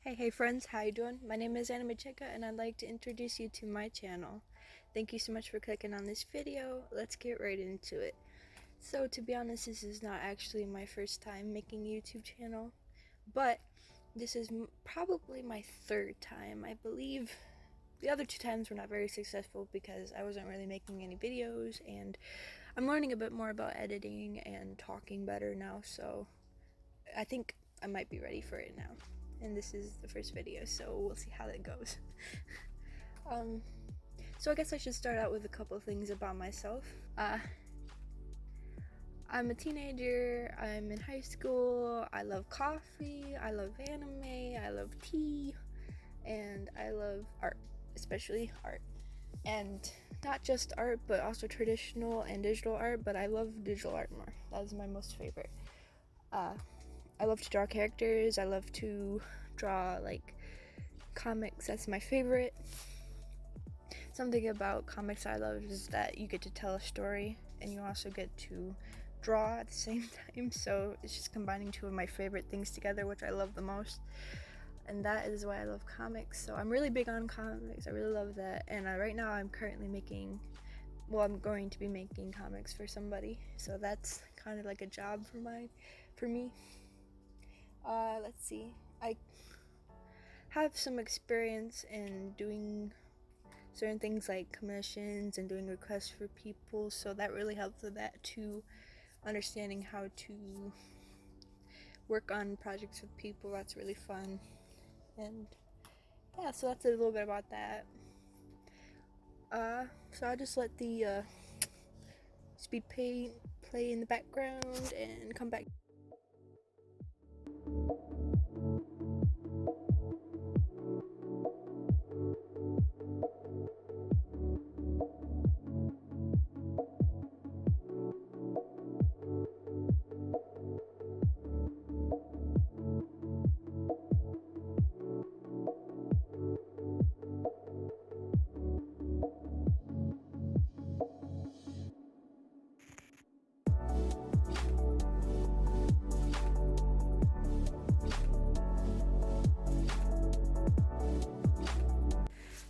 Hey friends, how you doing? My name is Anime Chica and I'd like to introduce you to my channel. Thank you so much for clicking on this video. Let's get right into it. So to be honest, this is not actually my first time making a YouTube channel, but this is probably my third time. I believe the other two times were not very successful because I wasn't really making any videos, and I'm learning a bit more about editing and talking better now, so I think I might be ready for it now. And this is the first video, so we'll see how that goes. So I guess I should start out with a couple of things about myself. I'm a teenager, I'm in high school, I love coffee, I love anime, I love tea, and I love art, especially art. And not just art, but also traditional and digital art, but I love digital art more. That is my most favorite. I love to draw characters, I love to draw like comics, that's my favorite. Something about comics I love is that you get to tell a story and you also get to draw at the same time, so it's just combining two of my favorite things together, which I love the most, and that is why I love comics. So I'm really big on comics, I really love that, and right now I'm currently I'm going to be making comics for somebody, so that's kind of like a job for me. Let's see, I have some experience in doing certain things like commissions and doing requests for people, so that really helps with that too, understanding how to work on projects with people. That's really fun. And yeah, so that's a little bit about that. So I'll just let the speed paint play in the background and come back.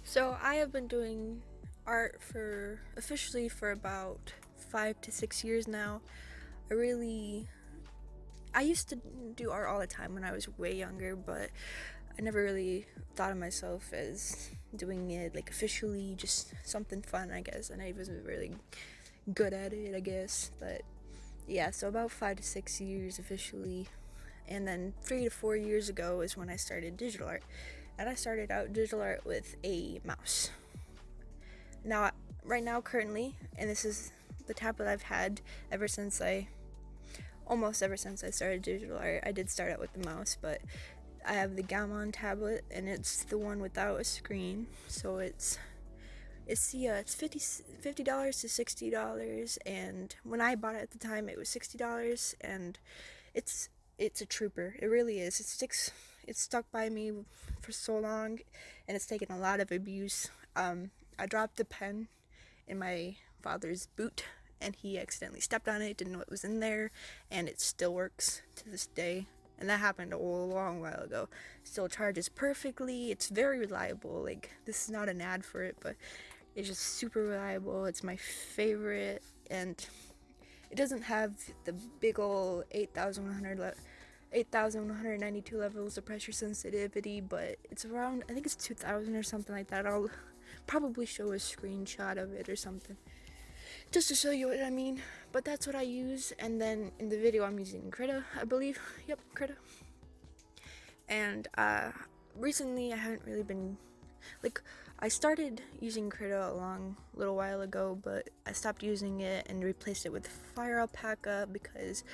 So I have been doing art officially for about 5 to 6 years now. I used to do art all the time when I was way younger, but I never really thought of myself as doing it like officially, just something fun, I guess, and I wasn't really good at it, I guess. But yeah, so about 5 to 6 years officially, and then 3 to 4 years ago is when I started digital art. And I started out digital art with a mouse. Now, right now, currently, and this is the tablet I've had almost ever since I started digital art. I did start out with the mouse, but I have the Gammon tablet, and it's the one without a screen. So it's $50 to $60, and when I bought it at the time, it was $60, and it's a trooper. It really is. It's stuck by me for so long, and it's taken a lot of abuse. I dropped the pen in my father's boot, and he accidentally stepped on it, didn't know it was in there, and it still works to this day. And that happened a long while ago. Still charges perfectly. It's very reliable. Like, this is not an ad for it, but it's just super reliable. It's my favorite, and it doesn't have the big ol' 8,192 levels of pressure sensitivity, but it's around, I think it's 2,000 or something like that. I'll probably show a screenshot of it or something, just to show you what I mean. But that's what I use, and then in the video I'm using Krita, I believe. Yep, Krita. And recently I haven't really been, like, I started using Krita a little while ago, but I stopped using it and replaced it with Fire Alpaca because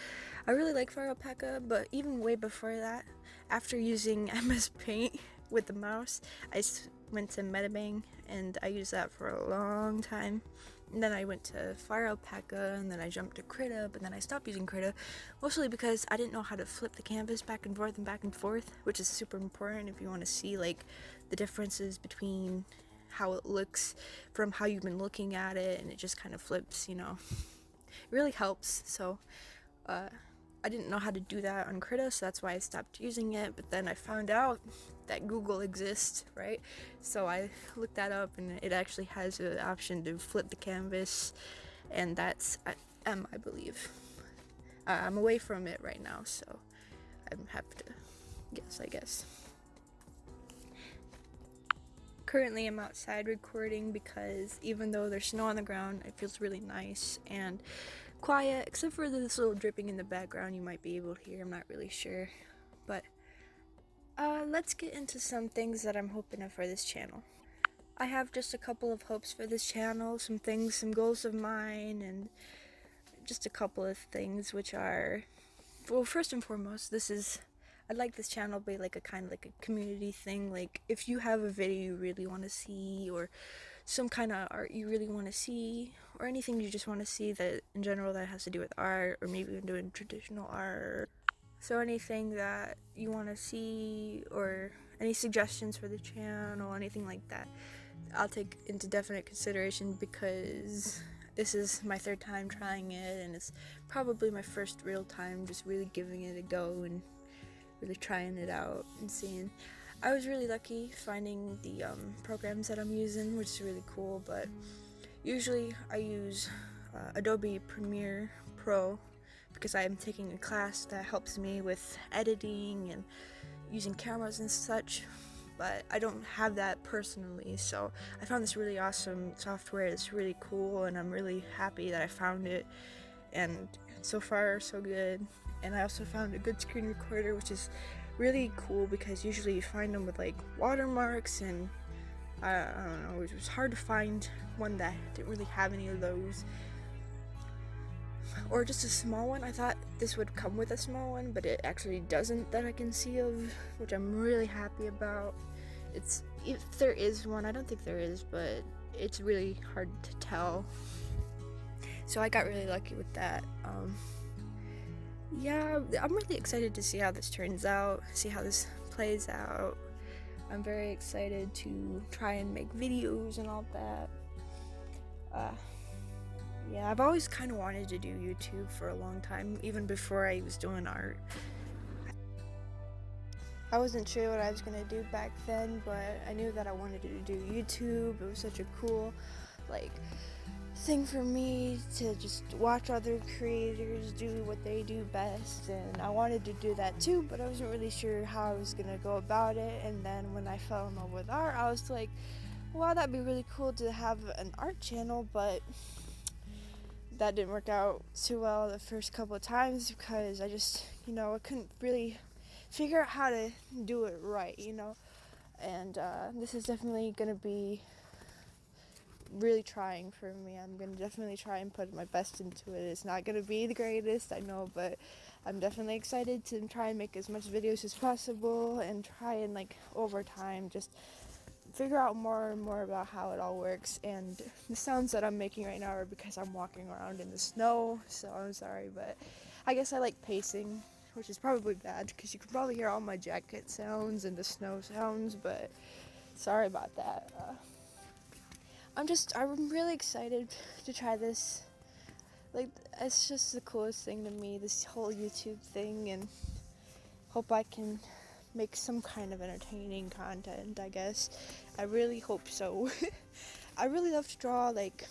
I really like Fire Alpaca. But even way before that, after using MS Paint with the mouse, I went to Metabang, and I used that for a long time. And then I went to Fire Alpaca, and then I jumped to Krita, but then I stopped using Krita, mostly because I didn't know how to flip the canvas back and forth, which is super important if you want to see like the differences between how it looks from how you've been looking at it, and it just kind of flips, It really helps. So I didn't know how to do that on Krita, so that's why I stopped using it. But then I found out that Google exists, right? So I looked that up, and it actually has an option to flip the canvas, and that's M, I believe. I'm away from it right now, so I'm happy to guess, I guess. Currently, I'm outside recording because even though there's snow on the ground, it feels really nice and quiet, except for this little dripping in the background you might be able to hear. I'm not really sure. But let's get into some things that I'm hoping for this channel. I have just a couple of hopes for this channel, some things, some goals of mine, and just a couple of things which are, well, first and foremost, I'd like this channel to be like a kind of like a community thing. Like if you have a video you really want to see, or some kind of art you really want to see, or anything you just want to see that in general that has to do with art, or maybe even doing traditional art. So anything that you want to see, or any suggestions for the channel, anything like that, I'll take into definite consideration, because this is my third time trying it, and it's probably my first real time just really giving it a go and really trying it out and seeing. I was really lucky finding the programs that I'm using, which is really cool, but usually I use Adobe Premiere Pro because I'm taking a class that helps me with editing and using cameras and such, but I don't have that personally, so I found this really awesome software. It's really cool, and I'm really happy that I found it, and so far so good. And I also found a good screen recorder, which is really cool because usually you find them with like watermarks, and I don't know, it was hard to find one that didn't really have any of those, or just a small one. I thought this would come with a small one, but it actually doesn't that I can see of, which I'm really happy about. If there is one, I don't think there is, but it's really hard to tell, so I got really lucky with that. Yeah, I'm really excited to see how this turns out, see how this plays out. I'm very excited to try and make videos and all that. Yeah, I've always kind of wanted to do YouTube for a long time, even before I was doing art. I wasn't sure what I was gonna do back then, but I knew that I wanted to do YouTube. It was such a cool, like, thing for me to just watch other creators do what they do best, and I wanted to do that too, but I wasn't really sure how I was gonna go about it. And then when I fell in love with art, I was like, wow, that'd be really cool to have an art channel, but that didn't work out too well the first couple of times because I just, I couldn't really figure out how to do it right, and this is definitely gonna be really trying for me. I'm gonna definitely try and put my best into it. It's not gonna be the greatest, I know, but I'm definitely excited to try and make as much videos as possible and try and, like, over time just figure out more and more about how it all works. And the sounds that I'm making right now are because I'm walking around in the snow, so I'm sorry, but I guess I like pacing, which is probably bad because you can probably hear all my jacket sounds and the snow sounds, but sorry about that. I'm really excited to try this. Like, it's just the coolest thing to me, this whole YouTube thing, and hope I can make some kind of entertaining content, I guess. I really hope so. I really love to draw, like,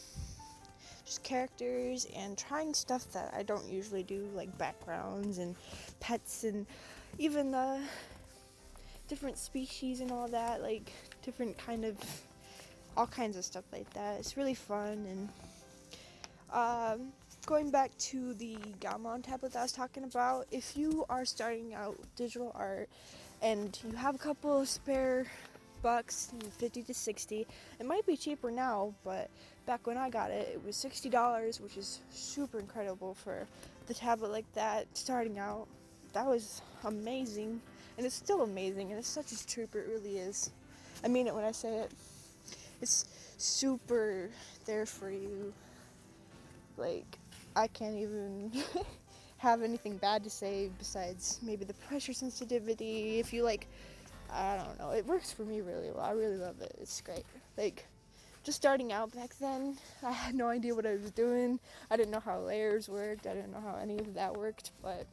just characters and trying stuff that I don't usually do, like backgrounds and pets and even different species and all that, like different kind of all kinds of stuff like that. It's really fun. And going back to the Gaumon tablet that I was talking about, if you are starting out digital art and you have a couple of spare bucks, 50 to 60, it might be cheaper now, but back when I got it, it was $60, which is super incredible for the tablet like that starting out. That was amazing, and it's still amazing, and it's such a trooper, it really is. I mean it when I say it. It's super there for you. Like, I can't even have anything bad to say besides maybe the pressure sensitivity. If you like, I don't know, it works for me really well. I really love it. It's great. Like, just starting out back then, I had no idea what I was doing. I didn't know how layers worked. I didn't know how any of that worked, but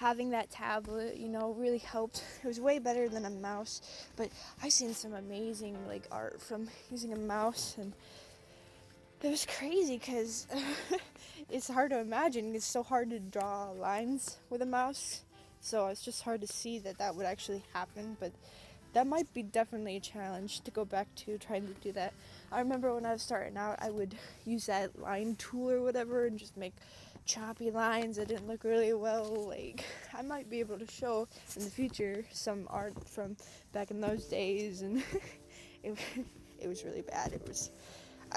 having that tablet, really helped. It was way better than a mouse, but I've seen some amazing like art from using a mouse, and it was crazy because it's hard to imagine. It's so hard to draw lines with a mouse, so it's just hard to see that would actually happen, but that might be definitely a challenge to go back to trying to do that. I remember when I was starting out, I would use that line tool or whatever and just make choppy lines that didn't look really well. Like, I might be able to show in the future some art from back in those days, and it was really bad.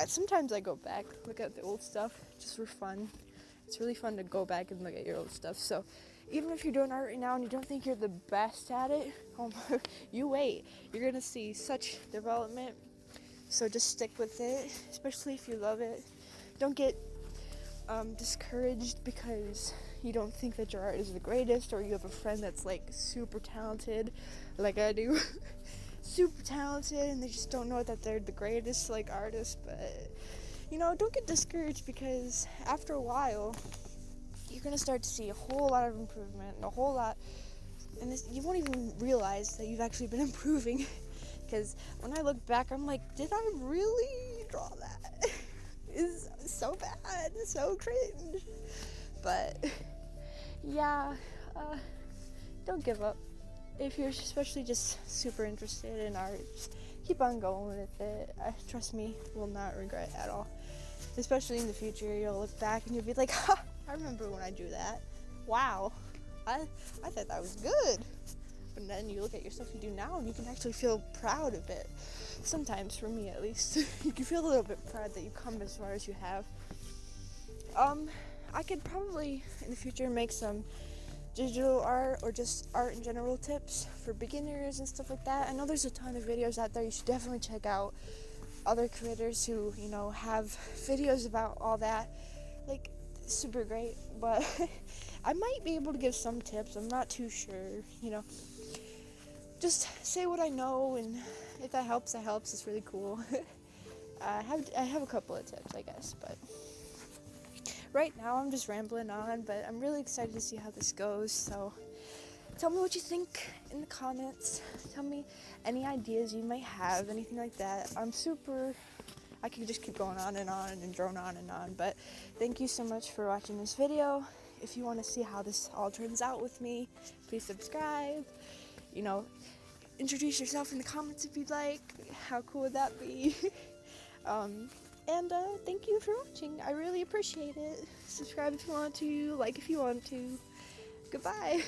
Sometimes I go back, look at the old stuff just for fun. It's really fun to go back and look at your old stuff. So even if you're doing art right now and you don't think you're the best at it, you wait. You're going to see such development. So just stick with it, especially if you love it. Don't get discouraged because you don't think that your art is the greatest, or you have a friend that's like super talented, like I do. Super talented, and they just don't know that they're the greatest like artist. But don't get discouraged, because after a while you're gonna start to see a whole lot of improvement, and a whole lot, and you won't even realize that you've actually been improving. Because when I look back, I'm like, did I really draw that? It's so bad, so cringe. But yeah, don't give up. If you're especially just super interested in art, just keep on going with it. Trust me, you will not regret at all. Especially in the future, you'll look back and you'll be like, ha, I remember when I drew that. Wow, I thought that was good. But then you look at your stuff you do now and you can actually feel proud of it. Sometimes, for me at least, you can feel a little bit proud that you come as far as you have. I could probably, in the future, make some digital art or just art in general tips for beginners and stuff like that. I know there's a ton of videos out there. You should definitely check out other creators who have videos about all that. Like, super great. But I might be able to give some tips. I'm not too sure. Just say what I know, and if that helps, that helps. It's really cool. I have a couple of tips, I guess, but right now I'm just rambling on, but I'm really excited to see how this goes. So tell me what you think in the comments. Tell me any ideas you might have, anything like that. I could just keep going on and drone on and on, but thank you so much for watching this video. If you want to see how this all turns out with me, please subscribe. Introduce yourself in the comments if you'd like. How cool would that be? And thank you for watching. I really appreciate it. Subscribe if you want to, like if you want to. Goodbye.